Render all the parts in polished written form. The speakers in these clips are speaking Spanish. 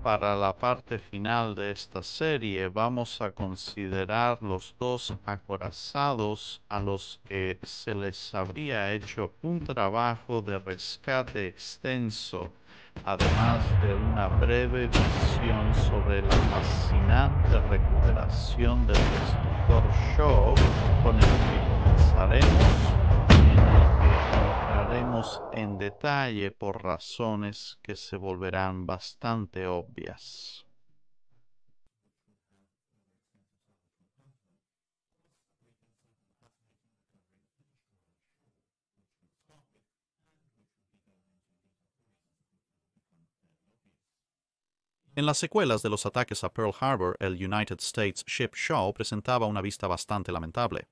para la parte final de esta serie vamos a considerar los dos acorazados a los que se les habría hecho un trabajo de rescate extenso, además de una breve visión sobre la fascinante recuperación del destructor Shaw, con el que comenzaremos, en el que entraremos en detalle por razones que se volverán bastante obvias. En las secuelas de los ataques a Pearl Harbor, el United States Ship Shaw presentaba una vista bastante lamentable.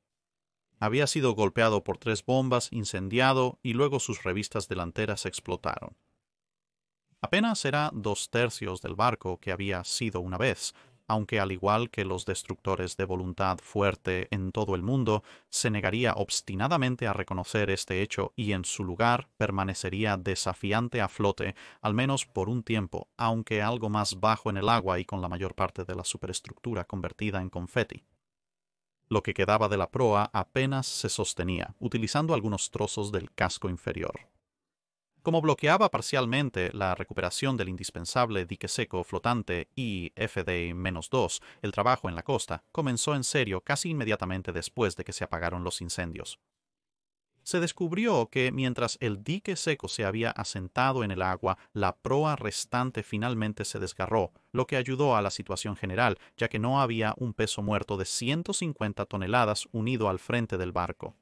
Había sido golpeado por 3 bombas, incendiado y luego sus revistas delanteras explotaron. Apenas era 2/3 del barco que había sido una vez, aunque al igual que los destructores de voluntad fuerte en todo el mundo, se negaría obstinadamente a reconocer este hecho y en su lugar permanecería desafiante a flote, al menos por un tiempo, aunque algo más bajo en el agua y con la mayor parte de la superestructura convertida en confeti. Lo que quedaba de la proa apenas se sostenía, utilizando algunos trozos del casco inferior. Como bloqueaba parcialmente la recuperación del indispensable dique seco flotante IFD-2, el trabajo en la costa comenzó en serio casi inmediatamente después de que se apagaron los incendios. Se descubrió que mientras el dique seco se había asentado en el agua, la proa restante finalmente se desgarró, lo que ayudó a la situación general, ya que no había un peso muerto de 150 toneladas unido al frente del barco.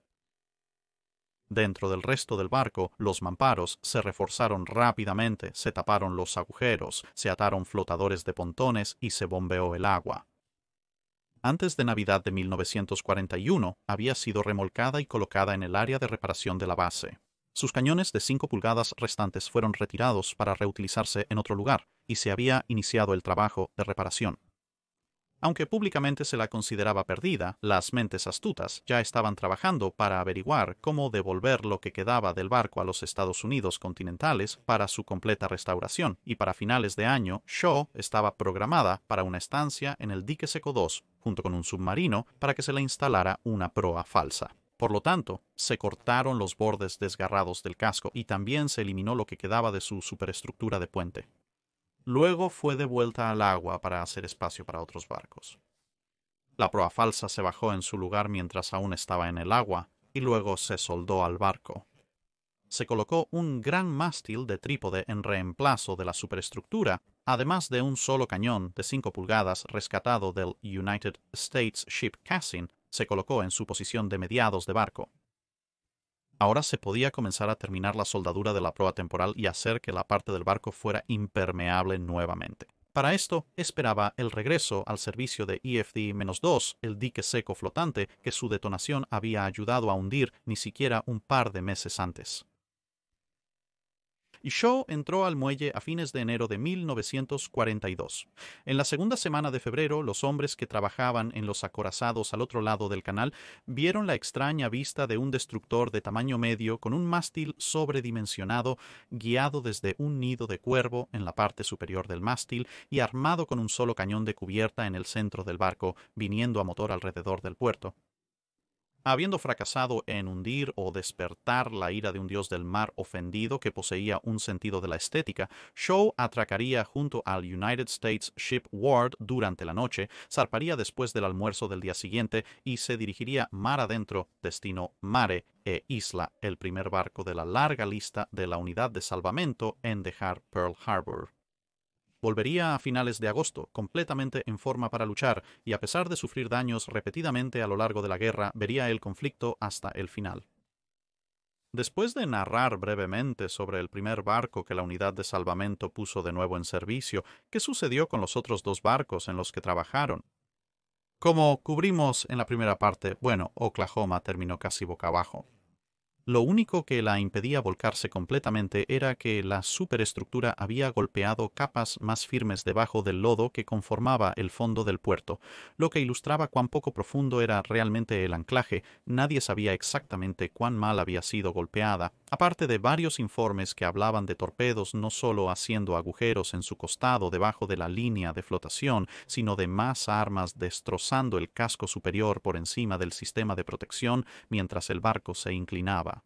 Dentro del resto del barco, los mamparos se reforzaron rápidamente, se taparon los agujeros, se ataron flotadores de pontones y se bombeó el agua. Antes de Navidad de 1941, había sido remolcada y colocada en el área de reparación de la base. Sus cañones de 5 pulgadas restantes fueron retirados para reutilizarse en otro lugar, y se había iniciado el trabajo de reparación. Aunque públicamente se la consideraba perdida, las mentes astutas ya estaban trabajando para averiguar cómo devolver lo que quedaba del barco a los Estados Unidos continentales para su completa restauración, y para finales de año, Shaw estaba programada para una estancia en el dique seco 2, junto con un submarino, para que se le instalara una proa falsa. Por lo tanto, se cortaron los bordes desgarrados del casco y también se eliminó lo que quedaba de su superestructura de puente. Luego fue devuelta al agua para hacer espacio para otros barcos. La proa falsa se bajó en su lugar mientras aún estaba en el agua y luego se soldó al barco. Se colocó un gran mástil de trípode en reemplazo de la superestructura, además de un solo cañón de 5 pulgadas rescatado del United States Ship Cassin, se colocó en su posición de mediados de barco. Ahora se podía comenzar a terminar la soldadura de la proa temporal y hacer que la parte del barco fuera impermeable nuevamente. Para esto, esperaba el regreso al servicio de IFD-2, el dique seco flotante que su detonación había ayudado a hundir ni siquiera un par de meses antes. Y Shaw entró al muelle a fines de enero de 1942. En la segunda semana de febrero, los hombres que trabajaban en los acorazados al otro lado del canal vieron la extraña vista de un destructor de tamaño medio con un mástil sobredimensionado, guiado desde un nido de cuervo en la parte superior del mástil y armado con un solo cañón de cubierta en el centro del barco, viniendo a motor alrededor del puerto. Habiendo fracasado en hundir o despertar la ira de un dios del mar ofendido que poseía un sentido de la estética, Shaw atracaría junto al United States Ship Ward durante la noche, zarparía después del almuerzo del día siguiente y se dirigiría mar adentro, destino Mare e Isla, el primer barco de la larga lista de la unidad de salvamento en dejar Pearl Harbor. Volvería a finales de agosto, completamente en forma para luchar, y a pesar de sufrir daños repetidamente a lo largo de la guerra, vería el conflicto hasta el final. Después de narrar brevemente sobre el primer barco que la unidad de salvamento puso de nuevo en servicio, ¿qué sucedió con los otros 2 barcos en los que trabajaron? Como cubrimos en la primera parte, bueno, Oklahoma terminó casi boca abajo. Lo único que la impedía volcarse completamente era que la superestructura había golpeado capas más firmes debajo del lodo que conformaba el fondo del puerto, lo que ilustraba cuán poco profundo era realmente el anclaje. Nadie sabía exactamente cuán mal había sido golpeada, aparte de varios informes que hablaban de torpedos no solo haciendo agujeros en su costado debajo de la línea de flotación, sino de más armas destrozando el casco superior por encima del sistema de protección mientras el barco se inclinaba.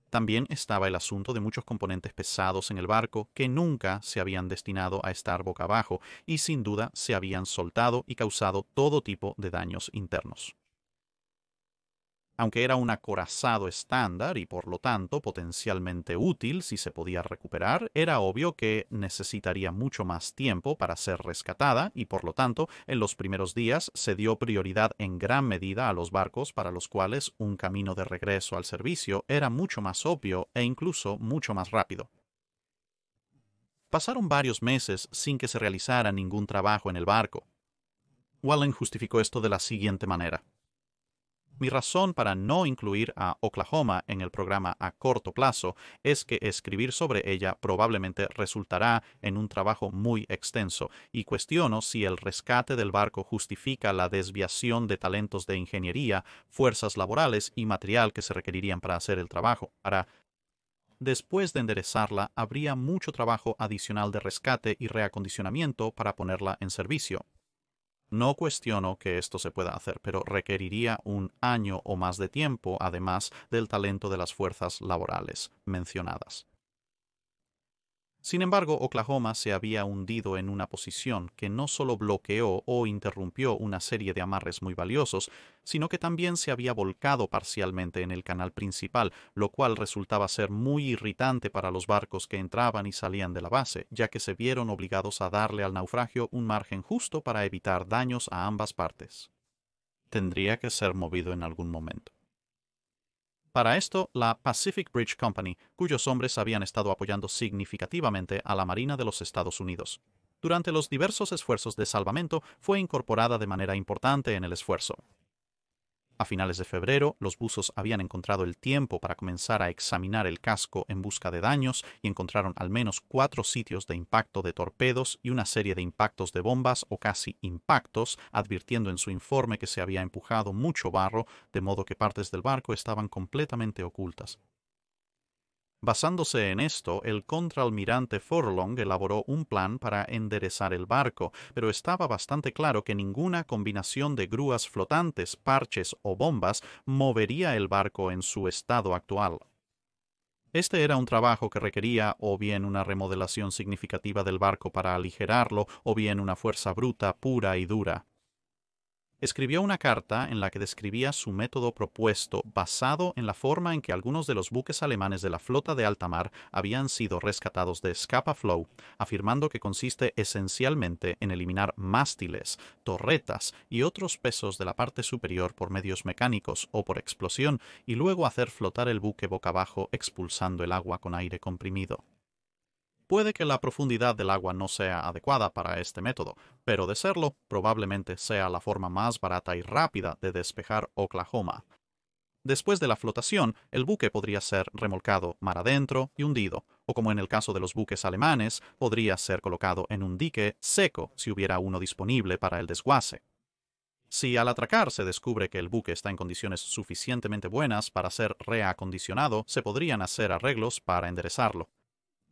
También estaba el asunto de muchos componentes pesados en el barco que nunca se habían destinado a estar boca abajo y sin duda se habían soltado y causado todo tipo de daños internos. Aunque era un acorazado estándar y por lo tanto potencialmente útil si se podía recuperar, era obvio que necesitaría mucho más tiempo para ser rescatada y por lo tanto en los primeros días se dio prioridad en gran medida a los barcos para los cuales un camino de regreso al servicio era mucho más obvio e incluso mucho más rápido. Pasaron varios meses sin que se realizara ningún trabajo en el barco. Wallen justificó esto de la siguiente manera. Mi razón para no incluir a Oklahoma en el programa a corto plazo es que escribir sobre ella probablemente resultará en un trabajo muy extenso, y cuestiono si el rescate del barco justifica la desviación de talentos de ingeniería, fuerzas laborales y material que se requerirían para hacer el trabajo. Ahora, después de enderezarla, habría mucho trabajo adicional de rescate y reacondicionamiento para ponerla en servicio. No cuestiono que esto se pueda hacer, pero requeriría un año o más de tiempo, además del talento de las fuerzas laborales mencionadas. Sin embargo, Oklahoma se había hundido en una posición que no solo bloqueó o interrumpió una serie de amarres muy valiosos, sino que también se había volcado parcialmente en el canal principal, lo cual resultaba ser muy irritante para los barcos que entraban y salían de la base, ya que se vieron obligados a darle al naufragio un margen justo para evitar daños a ambas partes. Tendría que ser movido en algún momento. Para esto, la Pacific Bridge Company, cuyos hombres habían estado apoyando significativamente a la Marina de los Estados Unidos. Durante los diversos esfuerzos de salvamento, fue incorporada de manera importante en el esfuerzo. A finales de febrero, los buzos habían encontrado el tiempo para comenzar a examinar el casco en busca de daños y encontraron al menos 4 sitios de impacto de torpedos y una serie de impactos de bombas o casi impactos, advirtiendo en su informe que se había empujado mucho barro, de modo que partes del barco estaban completamente ocultas. Basándose en esto, el contraalmirante Furlong elaboró un plan para enderezar el barco, pero estaba bastante claro que ninguna combinación de grúas flotantes, parches o bombas movería el barco en su estado actual. Este era un trabajo que requería o bien una remodelación significativa del barco para aligerarlo, o bien una fuerza bruta, pura y dura. Escribió una carta en la que describía su método propuesto basado en la forma en que algunos de los buques alemanes de la flota de alta mar habían sido rescatados de Scapa Flow, afirmando que consiste esencialmente en eliminar mástiles, torretas y otros pesos de la parte superior por medios mecánicos o por explosión y luego hacer flotar el buque boca abajo expulsando el agua con aire comprimido. Puede que la profundidad del agua no sea adecuada para este método, pero de serlo, probablemente sea la forma más barata y rápida de despejar Oklahoma. Después de la flotación, el buque podría ser remolcado mar adentro y hundido, o como en el caso de los buques alemanes, podría ser colocado en un dique seco si hubiera uno disponible para el desguace. Si al atracar se descubre que el buque está en condiciones suficientemente buenas para ser reacondicionado, se podrían hacer arreglos para enderezarlo.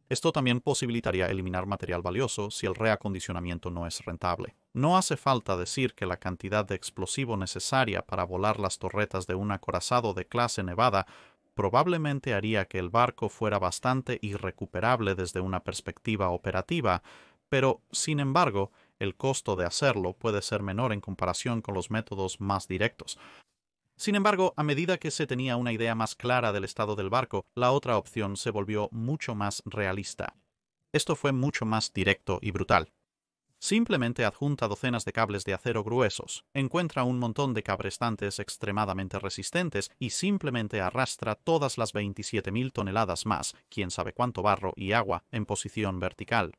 Esto también posibilitaría eliminar material valioso si el reacondicionamiento no es rentable. No hace falta decir que la cantidad de explosivo necesaria para volar las torretas de un acorazado de clase Nevada probablemente haría que el barco fuera bastante irrecuperable desde una perspectiva operativa, pero, sin embargo, el costo de hacerlo puede ser menor en comparación con los métodos más directos. Sin embargo, a medida que se tenía una idea más clara del estado del barco, la otra opción se volvió mucho más realista. Esto fue mucho más directo y brutal. Simplemente adjunta docenas de cables de acero gruesos, encuentra un montón de cabrestantes extremadamente resistentes y simplemente arrastra todas las 27.000 toneladas más, quién sabe cuánto barro y agua, en posición vertical.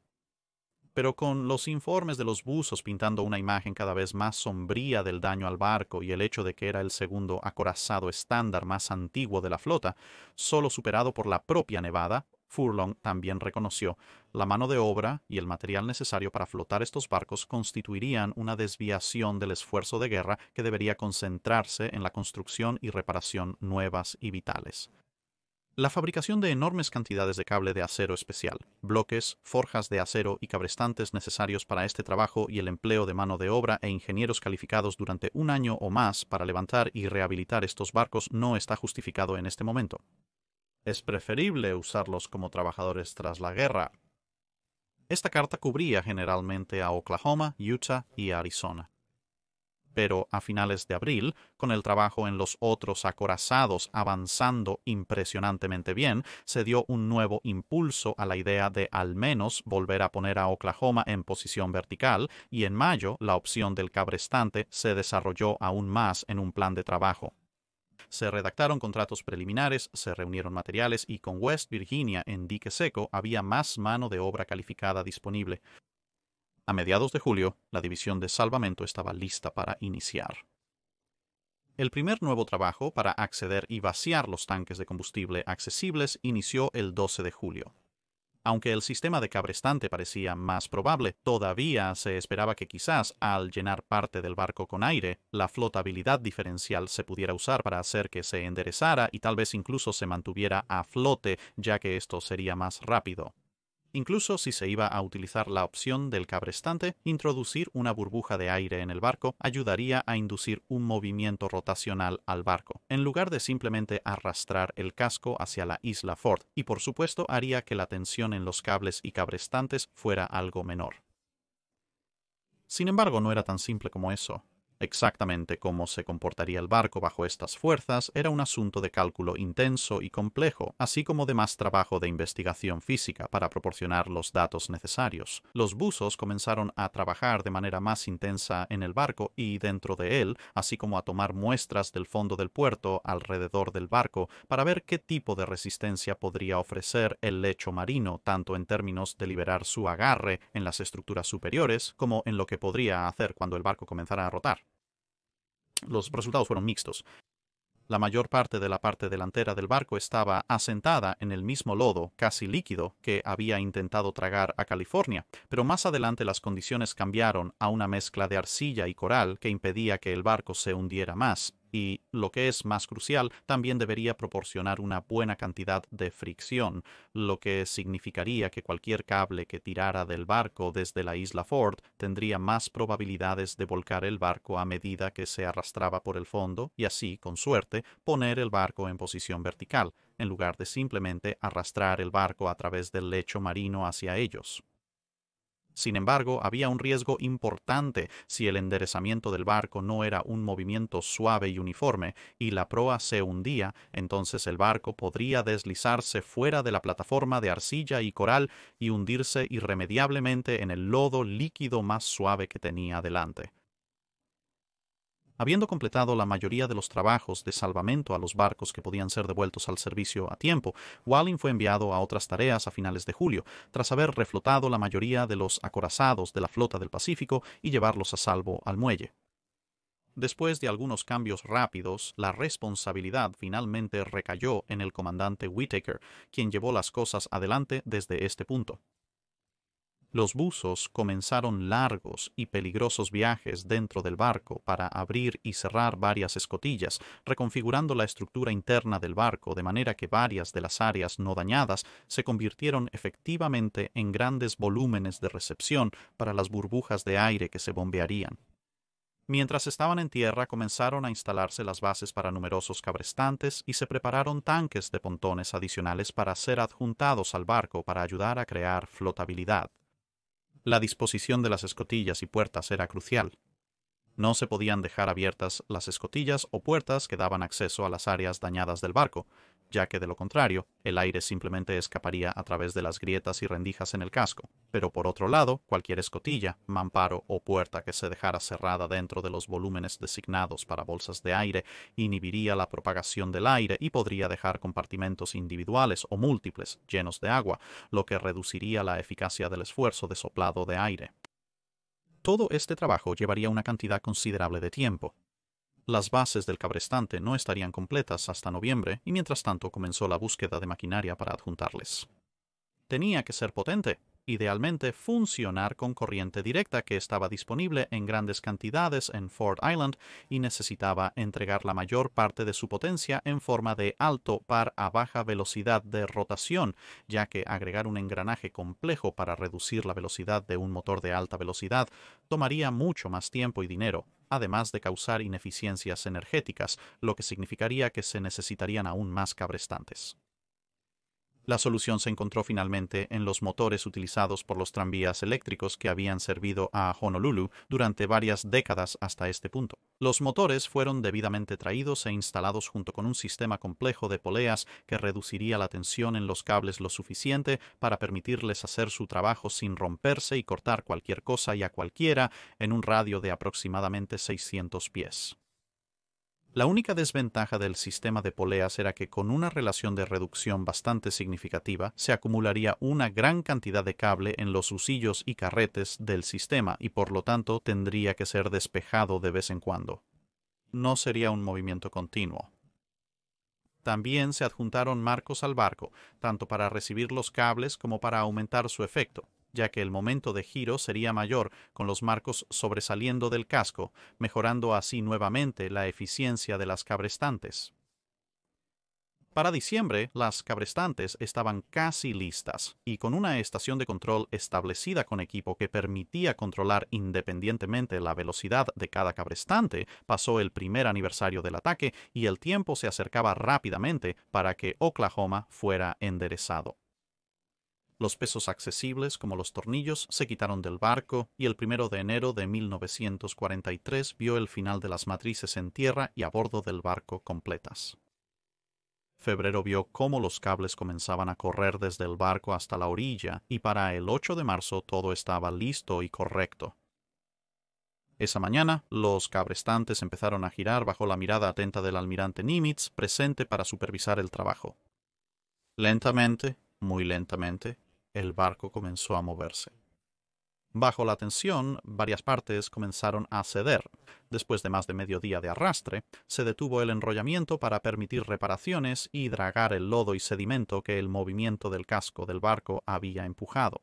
pero con los informes de los buzos pintando una imagen cada vez más sombría del daño al barco y el hecho de que era el segundo acorazado estándar más antiguo de la flota, solo superado por la propia Nevada, Furlong también reconoció la mano de obra y el material necesario para flotar estos barcos constituirían una desviación del esfuerzo de guerra que debería concentrarse en la construcción y reparación nuevas y vitales. La fabricación de enormes cantidades de cable de acero especial, bloques, forjas de acero y cabrestantes necesarios para este trabajo y el empleo de mano de obra e ingenieros calificados durante un año o más para levantar y rehabilitar estos barcos no está justificado en este momento. Es preferible usarlos como trabajadores tras la guerra. Esta carta cubría generalmente a Oklahoma, Utah y Arizona. Pero a finales de abril, con el trabajo en los otros acorazados avanzando impresionantemente bien, se dio un nuevo impulso a la idea de al menos volver a poner a Oklahoma en posición vertical, y en mayo la opción del cabrestante se desarrolló aún más en un plan de trabajo. Se redactaron contratos preliminares, se reunieron materiales y con West Virginia en dique seco había más mano de obra calificada disponible. A mediados de julio, la división de salvamento estaba lista para iniciar. El primer nuevo trabajo para acceder y vaciar los tanques de combustible accesibles inició el 12 de julio. Aunque el sistema de cabrestante parecía más probable, todavía se esperaba que quizás, al llenar parte del barco con aire, la flotabilidad diferencial se pudiera usar para hacer que se enderezara y tal vez incluso se mantuviera a flote, ya que esto sería más rápido. Incluso si se iba a utilizar la opción del cabrestante, introducir una burbuja de aire en el barco ayudaría a inducir un movimiento rotacional al barco, en lugar de simplemente arrastrar el casco hacia la isla Ford, y por supuesto haría que la tensión en los cables y cabrestantes fuera algo menor. Sin embargo, no era tan simple como eso. Exactamente cómo se comportaría el barco bajo estas fuerzas era un asunto de cálculo intenso y complejo, así como de más trabajo de investigación física para proporcionar los datos necesarios. Los buzos comenzaron a trabajar de manera más intensa en el barco y dentro de él, así como a tomar muestras del fondo del puerto alrededor del barco para ver qué tipo de resistencia podría ofrecer el lecho marino, tanto en términos de liberar su agarre en las estructuras superiores, como en lo que podría hacer cuando el barco comenzara a rotar. Los resultados fueron mixtos. La mayor parte de la parte delantera del barco estaba asentada en el mismo lodo, casi líquido, que había intentado tragar a California, pero más adelante las condiciones cambiaron a una mezcla de arcilla y coral que impedía que el barco se hundiera más, y, lo que es más crucial, también debería proporcionar una buena cantidad de fricción, lo que significaría que cualquier cable que tirara del barco desde la isla Ford tendría más probabilidades de volcar el barco a medida que se arrastraba por el fondo y así, con suerte, poner el barco en posición vertical, en lugar de simplemente arrastrar el barco a través del lecho marino hacia ellos. Sin embargo, había un riesgo importante si el enderezamiento del barco no era un movimiento suave y uniforme y la proa se hundía, entonces el barco podría deslizarse fuera de la plataforma de arcilla y coral y hundirse irremediablemente en el lodo líquido más suave que tenía delante. Habiendo completado la mayoría de los trabajos de salvamento a los barcos que podían ser devueltos al servicio a tiempo, Walling fue enviado a otras tareas a finales de julio, tras haber reflotado la mayoría de los acorazados de la flota del Pacífico y llevarlos a salvo al muelle. Después de algunos cambios rápidos, la responsabilidad finalmente recayó en el comandante Whittaker, quien llevó las cosas adelante desde este punto. Los buzos comenzaron largos y peligrosos viajes dentro del barco para abrir y cerrar varias escotillas, reconfigurando la estructura interna del barco de manera que varias de las áreas no dañadas se convirtieron efectivamente en grandes volúmenes de recepción para las burbujas de aire que se bombearían. Mientras estaban en tierra, comenzaron a instalarse las bases para numerosos cabrestantes y se prepararon tanques de pontones adicionales para ser adjuntados al barco para ayudar a crear flotabilidad. La disposición de las escotillas y puertas era crucial. No se podían dejar abiertas las escotillas o puertas que daban acceso a las áreas dañadas del barco. ya que de lo contrario, el aire simplemente escaparía a través de las grietas y rendijas en el casco. Pero por otro lado, cualquier escotilla, mamparo o puerta que se dejara cerrada dentro de los volúmenes designados para bolsas de aire inhibiría la propagación del aire y podría dejar compartimentos individuales o múltiples llenos de agua, lo que reduciría la eficacia del esfuerzo de soplado de aire. Todo este trabajo llevaría una cantidad considerable de tiempo. Las bases del cabrestante no estarían completas hasta noviembre y mientras tanto comenzó la búsqueda de maquinaria para adjuntarles. Tenía que ser potente, idealmente funcionar con corriente directa que estaba disponible en grandes cantidades en Ford Island y necesitaba entregar la mayor parte de su potencia en forma de alto par a baja velocidad de rotación, ya que agregar un engranaje complejo para reducir la velocidad de un motor de alta velocidad tomaría mucho más tiempo y dinero, además de causar ineficiencias energéticas, lo que significaría que se necesitarían aún más cabrestantes. La solución se encontró finalmente en los motores utilizados por los tranvías eléctricos que habían servido a Honolulu durante varias décadas hasta este punto. Los motores fueron debidamente traídos e instalados junto con un sistema complejo de poleas que reduciría la tensión en los cables lo suficiente para permitirles hacer su trabajo sin romperse y cortar cualquier cosa y a cualquiera en un radio de aproximadamente 600 pies. La única desventaja del sistema de poleas era que con una relación de reducción bastante significativa se acumularía una gran cantidad de cable en los husillos y carretes del sistema y por lo tanto tendría que ser despejado de vez en cuando. No sería un movimiento continuo. También se adjuntaron marcos al barco, tanto para recibir los cables como para aumentar su efecto, ya que el momento de giro sería mayor con los marcos sobresaliendo del casco, mejorando así nuevamente la eficiencia de las cabrestantes. Para diciembre, las cabrestantes estaban casi listas, y con una estación de control establecida con equipo que permitía controlar independientemente la velocidad de cada cabrestante, pasó el primer aniversario del ataque y el tiempo se acercaba rápidamente para que Oklahoma fuera enderezado. Los pesos accesibles, como los tornillos, se quitaron del barco y el 1 de enero de 1943 vio el final de las matrices en tierra y a bordo del barco completas. Febrero vio cómo los cables comenzaban a correr desde el barco hasta la orilla y para el 8 de marzo todo estaba listo y correcto. Esa mañana, los cabrestantes empezaron a girar bajo la mirada atenta del almirante Nimitz, presente para supervisar el trabajo. Lentamente, muy lentamente, el barco comenzó a moverse. Bajo la tensión, varias partes comenzaron a ceder. Después de más de medio día de arrastre, se detuvo el enrollamiento para permitir reparaciones y dragar el lodo y sedimento que el movimiento del casco del barco había empujado.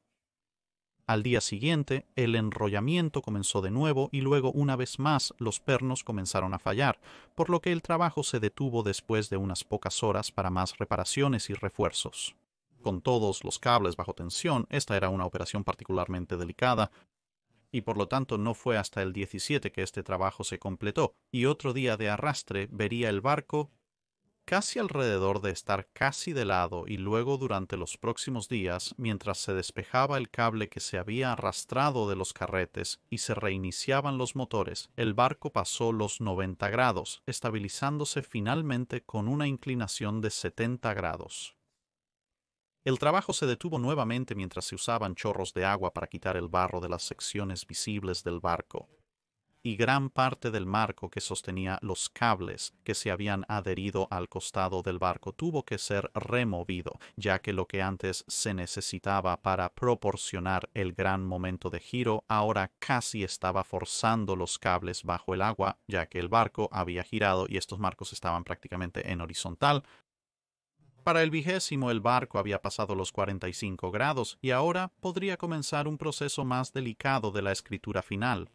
Al día siguiente, el enrollamiento comenzó de nuevo y luego una vez más los pernos comenzaron a fallar, por lo que el trabajo se detuvo después de unas pocas horas para más reparaciones y refuerzos. Con todos los cables bajo tensión, esta era una operación particularmente delicada, y por lo tanto no fue hasta el 17 que este trabajo se completó, y otro día de arrastre vería el barco casi alrededor de estar casi de lado y luego durante los próximos días, mientras se despejaba el cable que se había arrastrado de los carretes y se reiniciaban los motores, el barco pasó los 90 grados, estabilizándose finalmente con una inclinación de 70 grados. El trabajo se detuvo nuevamente mientras se usaban chorros de agua para quitar el barro de las secciones visibles del barco, y gran parte del marco que sostenía los cables que se habían adherido al costado del barco tuvo que ser removido, ya que lo que antes se necesitaba para proporcionar el gran momento de giro ahora casi estaba forzando los cables bajo el agua, ya que el barco había girado y estos marcos estaban prácticamente en horizontal. Para el 20º el barco había pasado los 45 grados y ahora podría comenzar un proceso más delicado de la escritura final.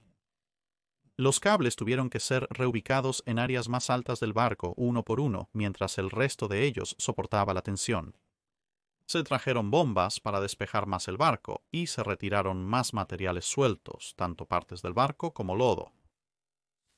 Los cables tuvieron que ser reubicados en áreas más altas del barco uno por uno, mientras el resto de ellos soportaba la tensión. Se trajeron bombas para despejar más el barco y se retiraron más materiales sueltos, tanto partes del barco como lodo.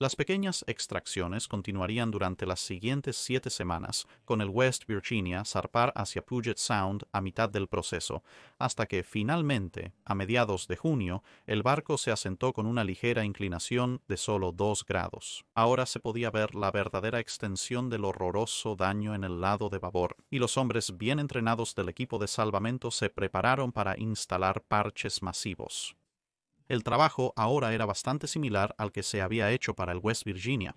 Las pequeñas extracciones continuarían durante las siguientes 7 semanas, con el West Virginia zarpar hacia Puget Sound a mitad del proceso, hasta que finalmente, a mediados de junio, el barco se asentó con una ligera inclinación de solo 2 grados. Ahora se podía ver la verdadera extensión del horroroso daño en el lado de babor, y los hombres bien entrenados del equipo de salvamento se prepararon para instalar parches masivos. El trabajo ahora era bastante similar al que se había hecho para el West Virginia.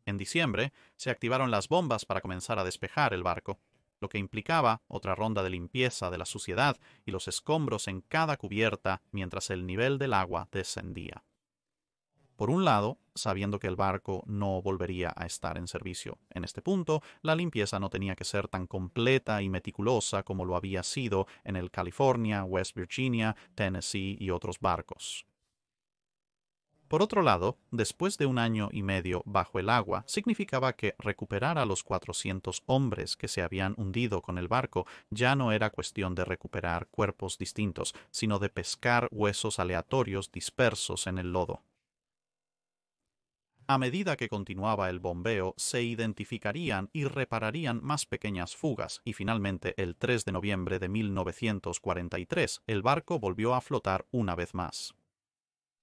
En diciembre, se activaron las bombas para comenzar a despejar el barco, lo que implicaba otra ronda de limpieza de la suciedad y los escombros en cada cubierta mientras el nivel del agua descendía. Por un lado, sabiendo que el barco no volvería a estar en servicio en este punto, la limpieza no tenía que ser tan completa y meticulosa como lo había sido en el California, West Virginia, Tennessee y otros barcos. Por otro lado, después de 1 año y medio bajo el agua, significaba que recuperar a los 400 hombres que se habían hundido con el barco ya no era cuestión de recuperar cuerpos distintos, sino de pescar huesos aleatorios dispersos en el lodo. A medida que continuaba el bombeo, se identificarían y repararían más pequeñas fugas, y finalmente el 3 de noviembre de 1943 el barco volvió a flotar una vez más.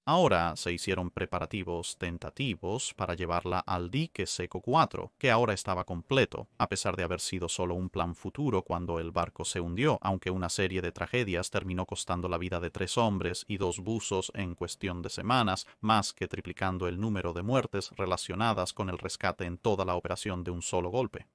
Ahora se hicieron preparativos tentativos para llevarla al dique seco 4, que ahora estaba completo, a pesar de haber sido solo un plan futuro cuando el barco se hundió, aunque una serie de tragedias terminó costando la vida de 3 hombres y 2 buzos en cuestión de semanas, más que triplicando el número de muertes relacionadas con el rescate en toda la operación de un solo golpe.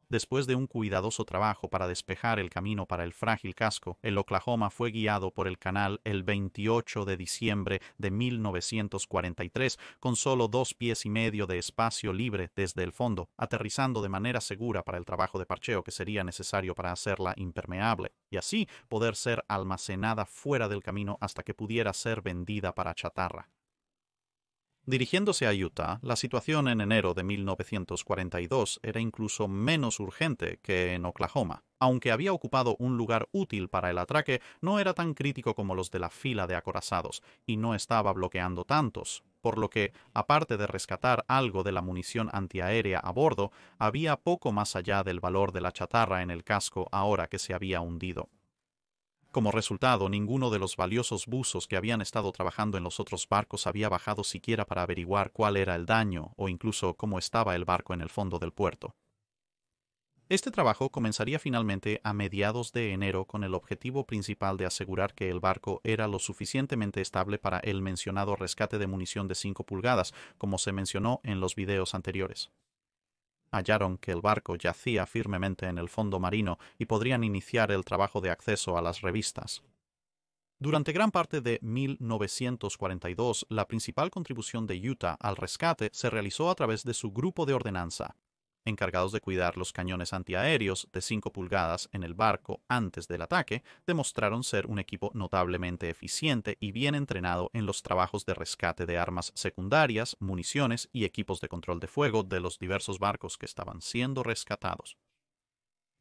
Después de un cuidadoso trabajo para despejar el camino para el frágil casco, el Oklahoma fue guiado por el canal el 28 de diciembre de 1943 con solo 2 pies y medio de espacio libre desde el fondo, aterrizando de manera segura para el trabajo de parcheo que sería necesario para hacerla impermeable, y así poder ser almacenada fuera del camino hasta que pudiera ser vendida para chatarra. Dirigiéndose a Utah, la situación en enero de 1942 era incluso menos urgente que en Oklahoma. Aunque había ocupado un lugar útil para el atraque, no era tan crítico como los de la fila de acorazados, y no estaba bloqueando tantos, por lo que, aparte de rescatar algo de la munición antiaérea a bordo, había poco más allá del valor de la chatarra en el casco ahora que se había hundido. Como resultado, ninguno de los valiosos buzos que habían estado trabajando en los otros barcos había bajado siquiera para averiguar cuál era el daño o incluso cómo estaba el barco en el fondo del puerto. Este trabajo comenzaría finalmente a mediados de enero con el objetivo principal de asegurar que el barco era lo suficientemente estable para el mencionado rescate de munición de 5 pulgadas, como se mencionó en los videos anteriores. Hallaron que el barco yacía firmemente en el fondo marino y podrían iniciar el trabajo de acceso a las revistas. Durante gran parte de 1942, la principal contribución de Utah al rescate se realizó a través de su grupo de ordenanza, encargados de cuidar los cañones antiaéreos de 5 pulgadas en el barco antes del ataque. Demostraron ser un equipo notablemente eficiente y bien entrenado en los trabajos de rescate de armas secundarias, municiones y equipos de control de fuego de los diversos barcos que estaban siendo rescatados.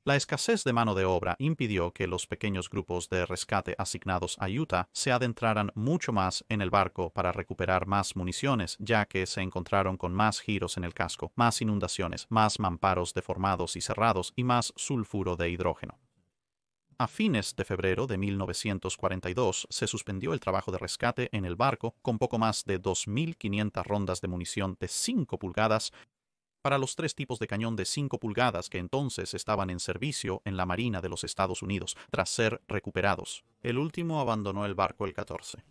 La escasez de mano de obra impidió que los pequeños grupos de rescate asignados a Utah se adentraran mucho más en el barco para recuperar más municiones, ya que se encontraron con más giros en el casco, más inundaciones, más mamparos deformados y cerrados y más sulfuro de hidrógeno. A fines de febrero de 1942 se suspendió el trabajo de rescate en el barco con poco más de 2.500 rondas de munición de 5 pulgadas para los 3 tipos de cañón de 5 pulgadas que entonces estaban en servicio en la Marina de los Estados Unidos, tras ser recuperados. El último abandonó el barco el 14.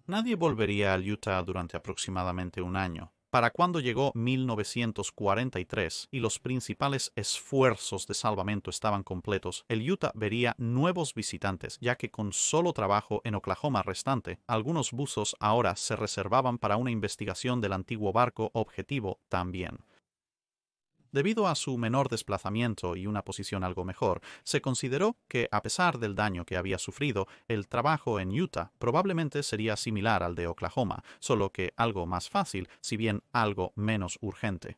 Nadie volvería al Utah durante aproximadamente 1 año. Para cuando llegó 1943 y los principales esfuerzos de salvamento estaban completos, el Utah vería nuevos visitantes, ya que con solo trabajo en Oklahoma restante, algunos buzos ahora se reservaban para una investigación del antiguo barco objetivo también. Debido a su menor desplazamiento y una posición algo mejor, se consideró que, a pesar del daño que había sufrido, el trabajo en Utah probablemente sería similar al de Oklahoma, solo que algo más fácil, si bien algo menos urgente.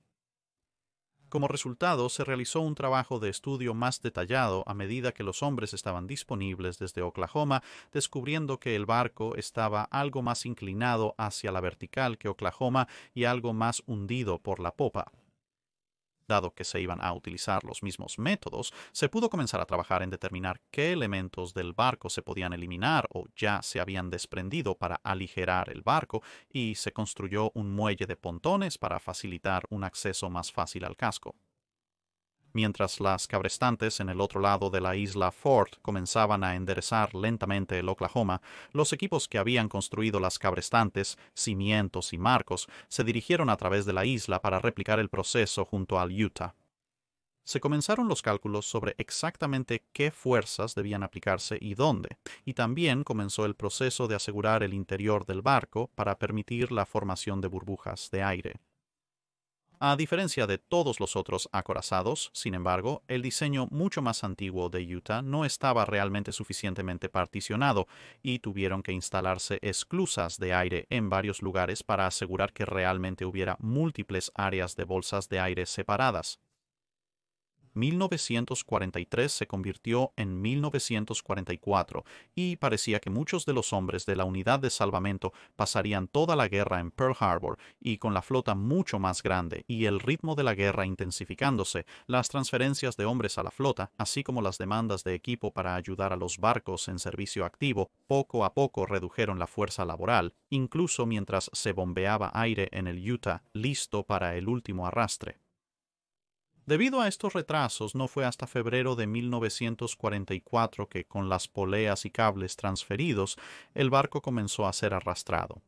Como resultado, se realizó un trabajo de estudio más detallado a medida que los hombres estaban disponibles desde Oklahoma, descubriendo que el barco estaba algo más inclinado hacia la vertical que Oklahoma y algo más hundido por la popa. Dado que se iban a utilizar los mismos métodos, se pudo comenzar a trabajar en determinar qué elementos del barco se podían eliminar o ya se habían desprendido para aligerar el barco, y se construyó un muelle de pontones para facilitar un acceso más fácil al casco. Mientras las cabrestantes en el otro lado de la isla Ford comenzaban a enderezar lentamente el Oklahoma, los equipos que habían construido las cabrestantes, cimientos y marcos se dirigieron a través de la isla para replicar el proceso junto al Utah. Se comenzaron los cálculos sobre exactamente qué fuerzas debían aplicarse y dónde, y también comenzó el proceso de asegurar el interior del barco para permitir la formación de burbujas de aire. A diferencia de todos los otros acorazados, sin embargo, el diseño mucho más antiguo de Utah no estaba realmente suficientemente particionado y tuvieron que instalarse esclusas de aire en varios lugares para asegurar que realmente hubiera múltiples áreas de bolsas de aire separadas. 1943 se convirtió en 1944 y parecía que muchos de los hombres de la unidad de salvamento pasarían toda la guerra en Pearl Harbor, y con la flota mucho más grande y el ritmo de la guerra intensificándose, las transferencias de hombres a la flota, así como las demandas de equipo para ayudar a los barcos en servicio activo, poco a poco redujeron la fuerza laboral, incluso mientras se bombeaba aire en el Utah listo para el último arrastre. Debido a estos retrasos, no fue hasta febrero de 1944 que, con las poleas y cables transferidos, el barco comenzó a ser arrastrado.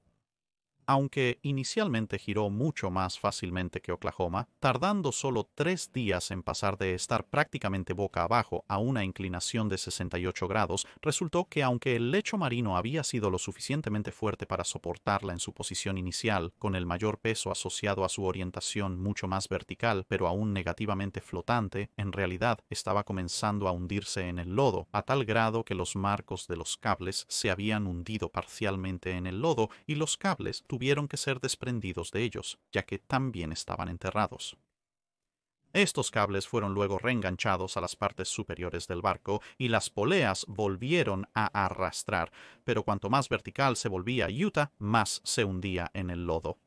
Aunque inicialmente giró mucho más fácilmente que Oklahoma, tardando solo 3 días en pasar de estar prácticamente boca abajo a una inclinación de 68 grados, resultó que aunque el lecho marino había sido lo suficientemente fuerte para soportarla en su posición inicial, con el mayor peso asociado a su orientación mucho más vertical, pero aún negativamente flotante, en realidad estaba comenzando a hundirse en el lodo, a tal grado que los marcos de los cables se habían hundido parcialmente en el lodo y los cables tuvieron que ser desprendidos de ellos, ya que también estaban enterrados. Estos cables fueron luego reenganchados a las partes superiores del barco y las poleas volvieron a arrastrar, pero cuanto más vertical se volvía Utah, más se hundía en el lodo.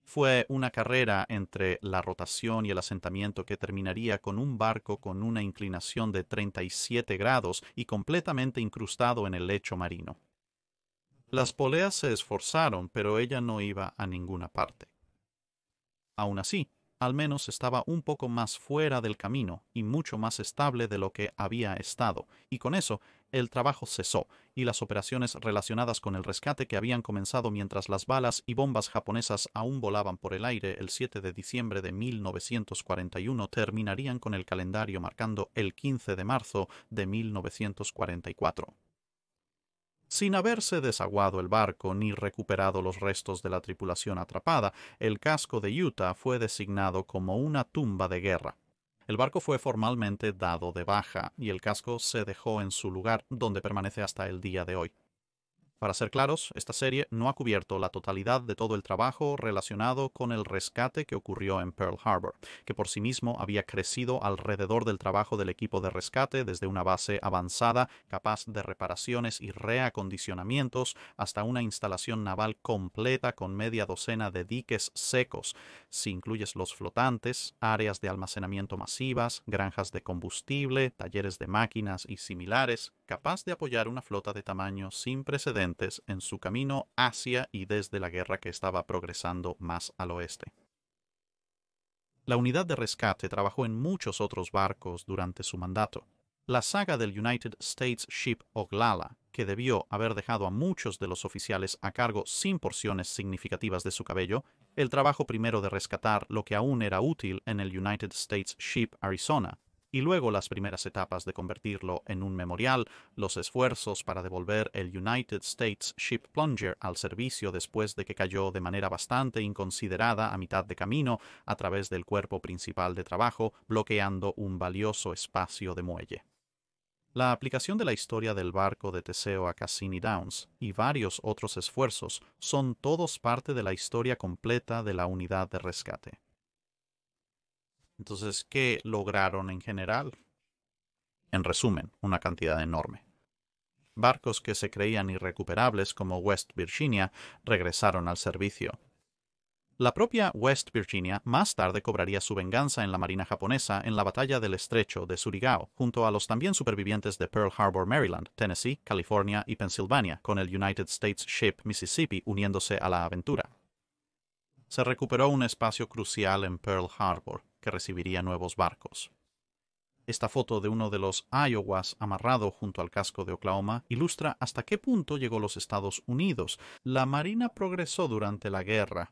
Fue una carrera entre la rotación y el asentamiento que terminaría con un barco con una inclinación de 37 grados y completamente incrustado en el lecho marino. Las poleas se esforzaron, pero ella no iba a ninguna parte. Aún así, al menos estaba un poco más fuera del camino y mucho más estable de lo que había estado, y con eso el trabajo cesó, y las operaciones relacionadas con el rescate que habían comenzado mientras las balas y bombas japonesas aún volaban por el aire el 7 de diciembre de 1941 terminarían con el calendario marcando el 15 de marzo de 1944. Sin haberse desaguado el barco ni recuperado los restos de la tripulación atrapada, el casco de Utah fue designado como una tumba de guerra. El barco fue formalmente dado de baja y el casco se dejó en su lugar, donde permanece hasta el día de hoy. Para ser claros, esta serie no ha cubierto la totalidad de todo el trabajo relacionado con el rescate que ocurrió en Pearl Harbor, que por sí mismo había crecido alrededor del trabajo del equipo de rescate desde una base avanzada capaz de reparaciones y reacondicionamientos hasta una instalación naval completa con media docena de diques secos, si incluyes los flotantes, áreas de almacenamiento masivas, granjas de combustible, talleres de máquinas y similares, capaz de apoyar una flota de tamaño sin precedentes en su camino hacia y desde la guerra que estaba progresando más al oeste. La unidad de rescate trabajó en muchos otros barcos durante su mandato. La saga del United States Ship Oglala, que debió haber dejado a muchos de los oficiales a cargo sin porciones significativas de su cabello, el trabajo primero de rescatar lo que aún era útil en el United States Ship Arizona, y luego las primeras etapas de convertirlo en un memorial, los esfuerzos para devolver el United States Ship Plunger al servicio después de que cayó de manera bastante inconsiderada a mitad de camino a través del cuerpo principal de trabajo, bloqueando un valioso espacio de muelle. La aplicación de la historia del barco de Teseo a Cassini Downs y varios otros esfuerzos son todos parte de la historia completa de la unidad de rescate. Entonces, ¿qué lograron en general? En resumen, una cantidad enorme. Barcos que se creían irrecuperables como West Virginia regresaron al servicio. La propia West Virginia más tarde cobraría su venganza en la marina japonesa en la batalla del estrecho de Surigao, junto a los también supervivientes de Pearl Harbor, Maryland, Tennessee, California y Pensilvania, con el United States Ship Mississippi uniéndose a la aventura. Se recuperó un espacio crucial en Pearl Harbor, que recibiría nuevos barcos. Esta foto de uno de los Iowas amarrado junto al casco de Oklahoma ilustra hasta qué punto llegó los Estados Unidos. La marina progresó durante la guerra.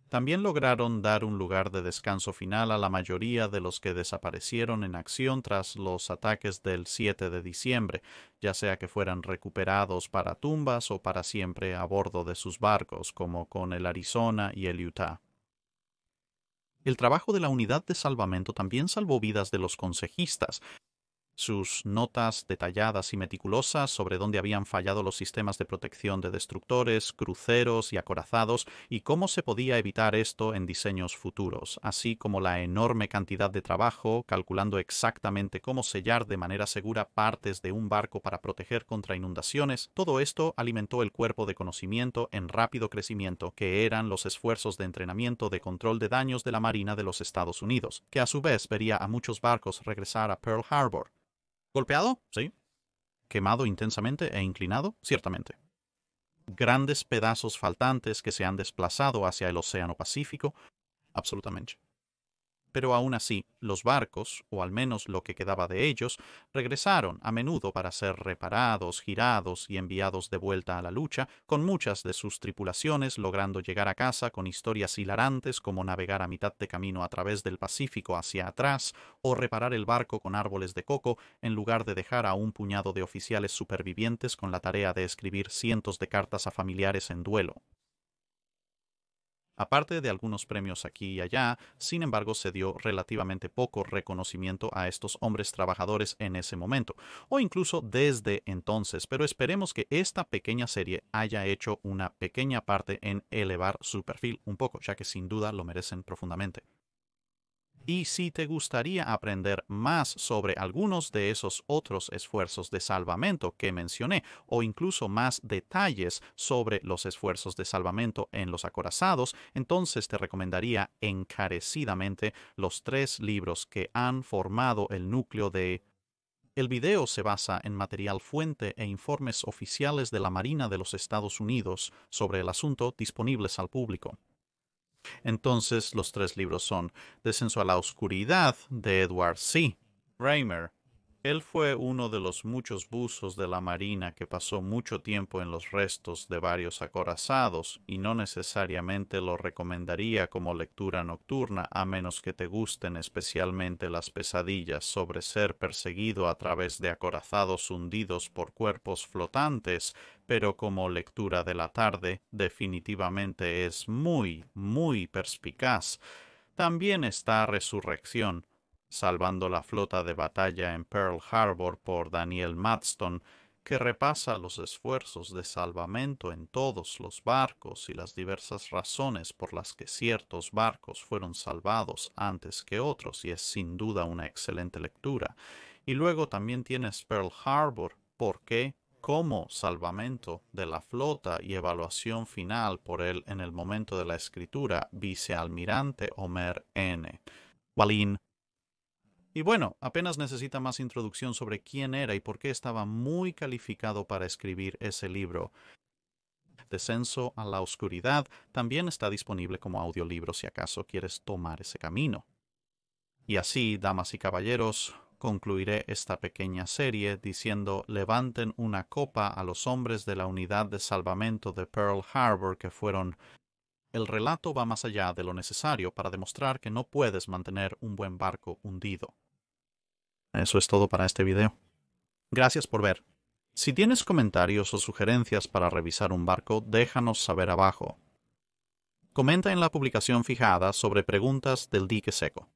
También lograron dar un lugar de descanso final a la mayoría de los que desaparecieron en acción tras los ataques del 7 de diciembre, ya sea que fueran recuperados para tumbas o para siempre a bordo de sus barcos, como con el Arizona y el Utah. El trabajo de la unidad de salvamento también salvó vidas de los consejistas. Sus notas detalladas y meticulosas sobre dónde habían fallado los sistemas de protección de destructores, cruceros y acorazados y cómo se podía evitar esto en diseños futuros, así como la enorme cantidad de trabajo calculando exactamente cómo sellar de manera segura partes de un barco para proteger contra inundaciones, todo esto alimentó el cuerpo de conocimiento en rápido crecimiento que eran los esfuerzos de entrenamiento de control de daños de la Marina de los Estados Unidos, que a su vez vería a muchos barcos regresar a Pearl Harbor. ¿Golpeado? Sí. ¿Quemado intensamente e inclinado? Ciertamente. ¿Grandes pedazos faltantes que se han desplazado hacia el Océano Pacífico? Absolutamente. Pero aún así, los barcos, o al menos lo que quedaba de ellos, regresaron a menudo para ser reparados, girados y enviados de vuelta a la lucha, con muchas de sus tripulaciones logrando llegar a casa con historias hilarantes como navegar a mitad de camino a través del Pacífico hacia atrás, o reparar el barco con árboles de coco en lugar de dejar a un puñado de oficiales supervivientes con la tarea de escribir cientos de cartas a familiares en duelo. Aparte de algunos premios aquí y allá, sin embargo se dio relativamente poco reconocimiento a estos hombres trabajadores en ese momento, o incluso desde entonces, pero esperemos que esta pequeña serie haya hecho una pequeña parte en elevar su perfil un poco, ya que sin duda lo merecen profundamente. Y si te gustaría aprender más sobre algunos de esos otros esfuerzos de salvamento que mencioné, o incluso más detalles sobre los esfuerzos de salvamento en los acorazados, entonces te recomendaría encarecidamente los 3 libros que han formado el núcleo de... El video se basa en material fuente e informes oficiales de la Marina de los Estados Unidos sobre el asunto disponibles al público. Entonces los 3 libros son Descenso a la Oscuridad de Edward C. Raymer. Él fue uno de los muchos buzos de la Marina que pasó mucho tiempo en los restos de varios acorazados y no necesariamente lo recomendaría como lectura nocturna a menos que te gusten especialmente las pesadillas sobre ser perseguido a través de acorazados hundidos por cuerpos flotantes, pero como lectura de la tarde definitivamente es muy, muy perspicaz. También está Resurrección, salvando la flota de batalla en Pearl Harbor por Daniel Madston, que repasa los esfuerzos de salvamento en todos los barcos y las diversas razones por las que ciertos barcos fueron salvados antes que otros, y es sin duda una excelente lectura. Y luego también tienes Pearl Harbor, ¿por qué? Como salvamento de la flota y evaluación final por él en el momento de la escritura, vicealmirante Homer N. Wallin. Y bueno, apenas necesita más introducción sobre quién era y por qué estaba muy calificado para escribir ese libro. Descenso a la Oscuridad también está disponible como audiolibro si acaso quieres tomar ese camino. Y así, damas y caballeros, concluiré esta pequeña serie diciendo levanten una copa a los hombres de la unidad de salvamento de Pearl Harbor que fueron... El relato va más allá de lo necesario para demostrar que no puedes mantener un buen barco hundido. Eso es todo para este video. Gracias por ver. Si tienes comentarios o sugerencias para revisar un barco, déjanos saber abajo. Comenta en la publicación fijada sobre preguntas del dique seco.